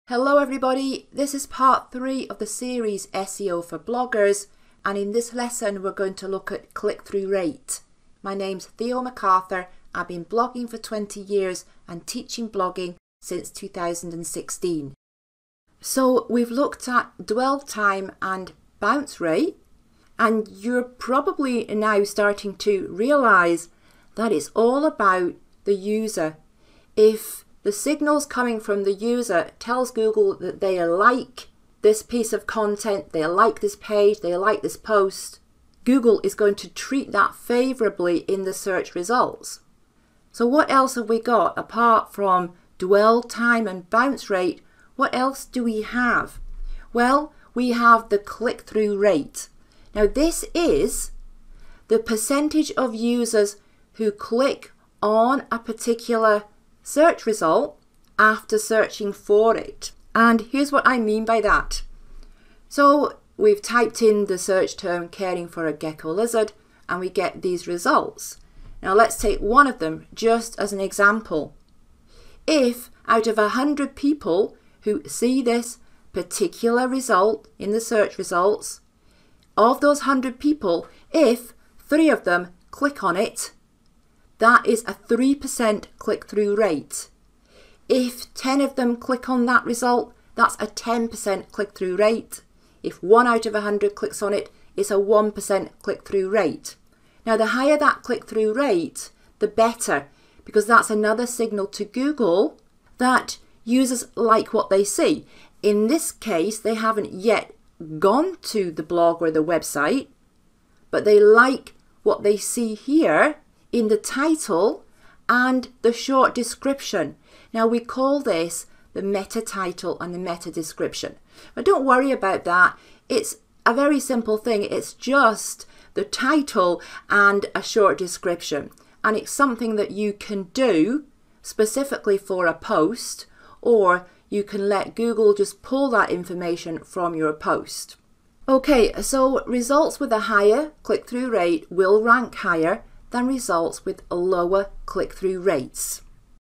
Hello everybody, this is part 3 of the series SEO for bloggers, and in this lesson we're going to look at click-through rate. My name's Theo McArthur. I've been blogging for 20 years and teaching blogging since 2016. So we've looked at dwell time and bounce rate, and you're probably now starting to realise that it's all about the user. If the signals coming from the user tells Google that they like this piece of content, they like this page, they like this post, Google is going to treat that favourably in the search results. So what else have we got apart from dwell time and bounce rate? What else do we have? Well, we have the click-through rate. Now this is the percentage of users who click on a particular search result after searching for it. And here's what I mean by that. So we've typed in the search term caring for a gecko lizard and we get these results. Now let's take one of them just as an example. If out of 100 people who see this particular result in the search results, of those 100 people, if 3 of them click on it, that is a 3% click-through rate. If 10 of them click on that result, that's a 10% click-through rate. If 1 out of 100 clicks on it, it's a 1% click-through rate. Now the higher that click-through rate, the better, because that's another signal to Google that users like what they see. In this case, they haven't yet gone to the blog or the website, but they like what they see here in the title and the short description. Now we call this the meta title and the meta description. But don't worry about that. It's a very simple thing. It's just the title and a short description. And it's something that you can do specifically for a post, or you can let Google just pull that information from your post. Okay, so results with a higher click-through rate will rank higher than results with lower click-through rates.